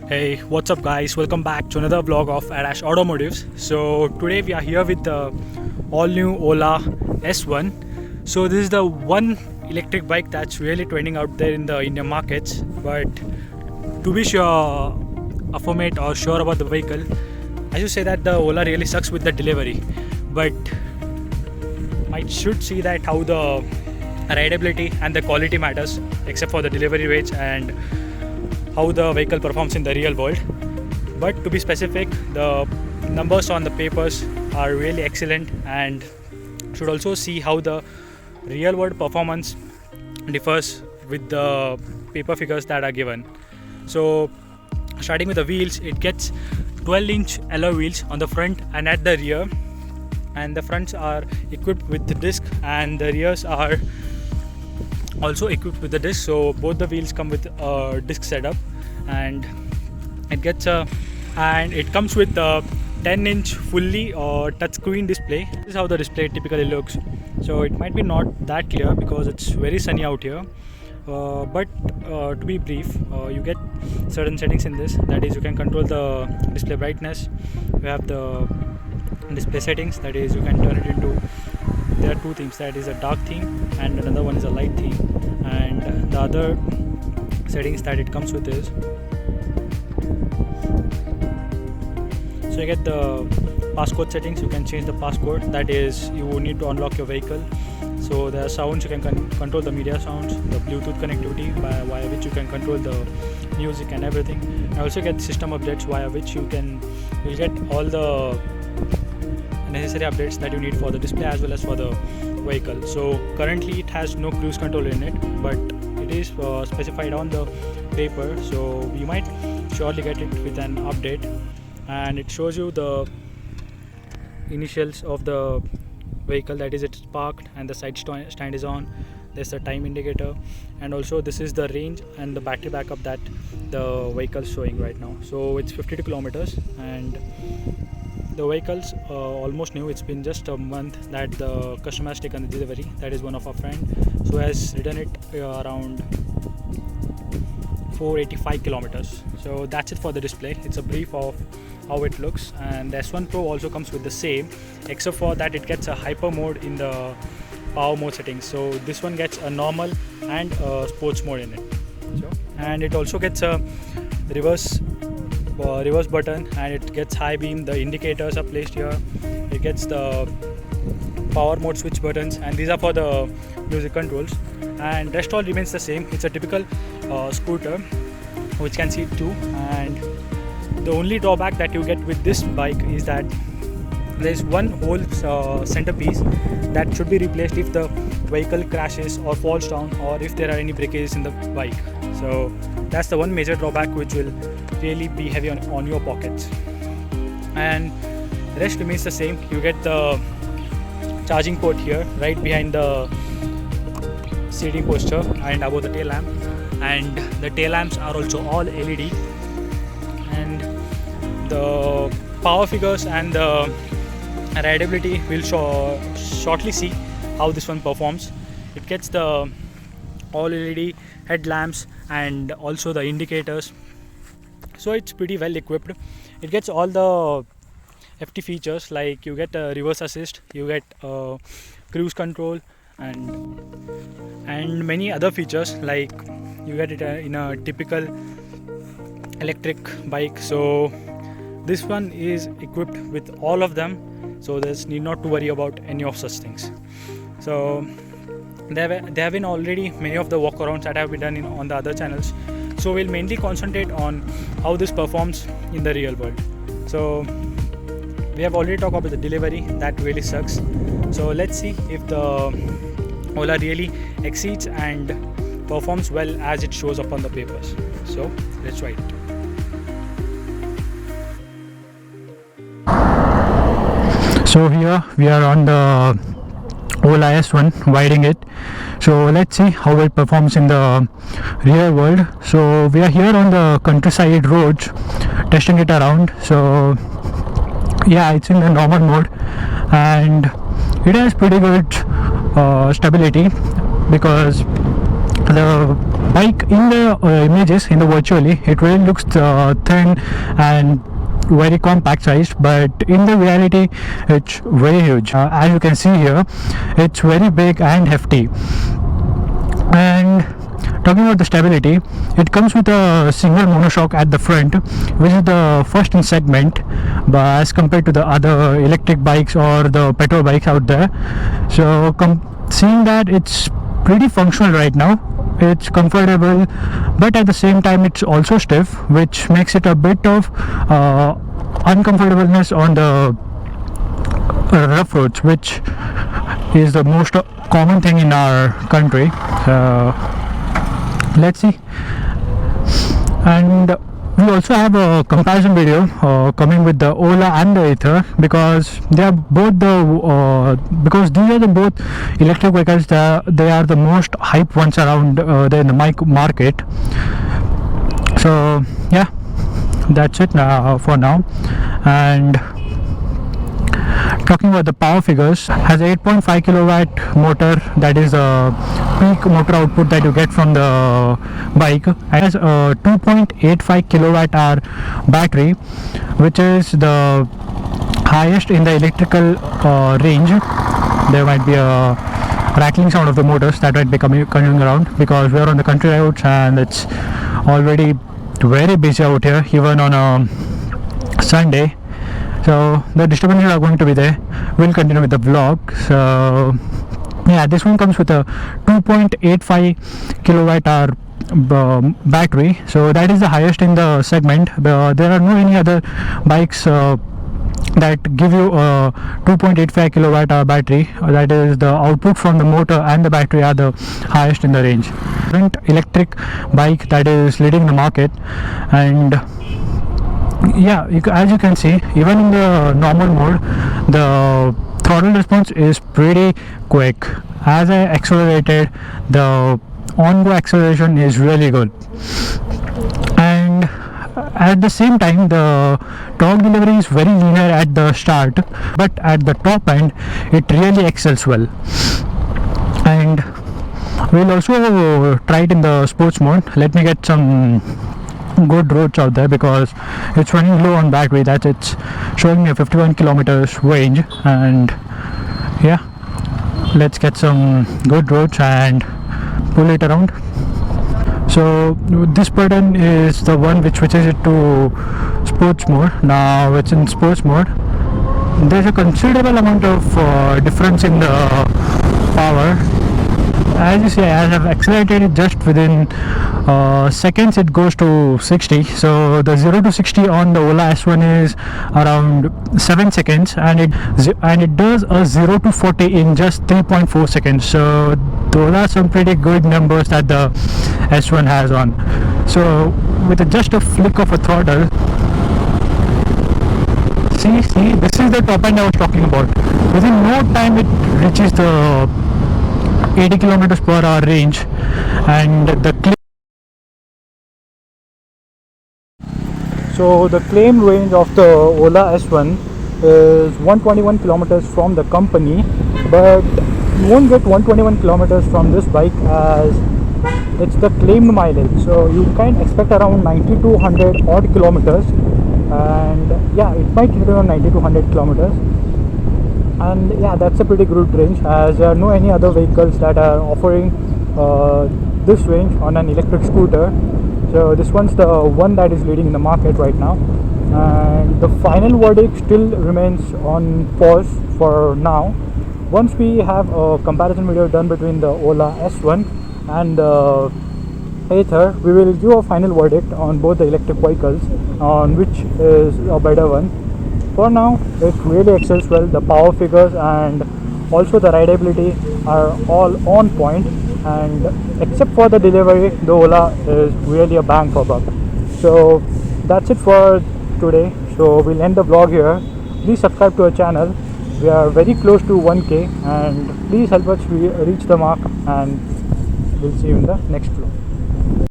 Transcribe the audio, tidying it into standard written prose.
Hey, what's up guys? Welcome back to another vlog of Adash Automotives. So today we are here with the all new Ola S1. So this is the one electric bike that's really trending out there in the Indian markets. But to be sure, affirmate or sure about the vehicle, I should say that the Ola really sucks with the delivery. But I should see that how the rideability and the quality matters, except for the delivery rates and how the vehicle performs in the real world. But to be specific, the numbers on the papers are really excellent, and should also see how the real world performance differs with the paper figures that are given. So starting with the wheels, it gets 12-inch alloy wheels on the front and at the rear, and the fronts are equipped with the disc and the rears are also equipped with the disc. So both the wheels come with a disc setup, and it gets and it comes with a 10-inch fully touchscreen display. This is how the display typically looks. So it might be not that clear because it's very sunny out here, but to be brief, you get certain settings in this. That is, you can control the display brightness. You have the display settings, that is, you can turn it into, there are two themes, that is a dark theme and another one is a light theme. And the other settings that it comes with is, so you get the passcode settings. You can change the passcode, that is, you need to unlock your vehicle. So there are sounds, you can control the media sounds, the Bluetooth connectivity via which you can control the music and everything. And also get system updates via which you'll get all the necessary updates that you need for the display as well as for the vehicle. So currently it has no cruise control in it, but it is specified on the paper, so you might surely get it with an update. And it shows you the initials of the vehicle, that is, it's parked and the side stand is on. There's a time indicator, and also this is the range and the battery backup that the vehicle is showing right now. So it's 52 kilometers, and the vehicle's almost new. It's been just a month that the customer has taken the delivery. That is one of our friend, so has ridden it around 485 kilometers. So that's it for the display. It's a brief of how it looks, and the S1 Pro also comes with the same, except for that it gets a hyper mode in the power mode settings. So this one gets a normal and a sports mode in it. So, and it also gets a reverse button, and it gets high beam. The indicators are placed here. It gets the power mode switch buttons, and these are for the music controls, and rest all remains the same. It's a typical scooter which can seat two, and the only drawback that you get with this bike is that there is one whole centerpiece that should be replaced if the vehicle crashes or falls down, or if there are any breakages in the bike. So that's the one major drawback which will really be heavy on your pockets, and the rest remains the same. You get the charging port here right behind the seating posture and above the tail lamp, and the tail lamps are also all LED, and the power figures and the rideability will shortly see how this one performs. It gets the all LED headlamps and also the indicators, so it's pretty well equipped. It gets all the FT features, like you get a reverse assist, you get cruise control, and many other features, like you get it in a typical electric bike. So this one is equipped with all of them, so there's need not to worry about any of such things. So there have been already many of the walkarounds that have been done on the other channels, so we'll mainly concentrate on how this performs in the real world. So we have already talked about the delivery, that really sucks. So let's see if the Ola really exceeds and performs well as it shows up on the papers. So let's try it. So here we are on the Ola S1 riding it. So let's see how it performs in the real world. So we are here on the countryside roads testing it around. So yeah, it's in the normal mode and it has pretty good stability, because the bike in the images, in the virtually, it really looks thin and very compact sized, but in the reality it's very huge. As you can see here, it's very big and hefty. And talking about the stability, it comes with a single monoshock at the front, which is the first in segment, but as compared to the other electric bikes or the petrol bikes out there. So seeing that, it's pretty functional right now. It's comfortable, but at the same time it's also stiff, which makes it a bit of uncomfortableness on the rough roads, which is the most common thing in our country. Let's see. And we also have a comparison video coming with the Ola and the Ather, because they are both because these are the both electric vehicles that they are the most hype ones around there in the market. So yeah, that's it for now. And talking about the power figures, has a 8.5 kilowatt motor, that is a peak motor output that you get from the bike. It has a 2.85 kilowatt hour battery, which is the highest in the electrical range. There might be a rattling sound of the motors that might be coming around, because we are on the country roads and it's already very busy out here, even on a Sunday. So the disturbances are going to be there. We'll continue with the vlog. So yeah, this one comes with a 2.85 kilowatt hour battery, so that is the highest in the segment. There are no any other bikes that give you a 2.85 kilowatt hour battery. That is the output from the motor and the battery are the highest in the range. Current electric bike that is leading the market. And yeah, as you can see, even in the normal mode, the throttle response is pretty quick. As I accelerated, the on-go acceleration is really good, and at the same time the torque delivery is very linear at the start, but at the top end it really excels well. And we'll also try it in the sports mode. Let me get some good roads out there, because it's running low on battery. That it's showing me a 51 kilometers range. And yeah, let's get some good roads and pull it around. So this button is the one which switches it to sports mode. Now it's in sports mode. There's a considerable amount of difference in the power. As you see, as I've accelerated it, just within seconds it goes to 60. So the 0 to 60 on the Ola S1 is around 7 seconds, and it does a 0 to 40 in just 3.4 seconds. So those are some pretty good numbers that the S1 has on. So with just a flick of a throttle, see, this is the top end I was talking about. Within no time it reaches the 80 kilometers per hour range. And so the claimed range of the Ola S1 is 121 kilometers from the company, but you won't get 121 kilometers from this bike, as it's the claimed mileage. So you can expect around 90 to 100 odd kilometers, and yeah, it might hit around 90 to 100 kilometers. And yeah, that's a pretty good range, as there are no any other vehicles that are offering this range on an electric scooter. So this one's the one that is leading in the market right now, and the final verdict still remains on pause for now. Once we have a comparison video done between the Ola S1 and the Ather, we will give a final verdict on both the electric vehicles, on which is a better one. For now, it really excels well. The power figures and also the rideability are all on point, and except for the delivery, the Ola is really a bang for buck. So that's it for today. So we'll end the vlog here. Please subscribe to our channel. We are very close to 1K, and please help us reach the mark, and we'll see you in the next vlog.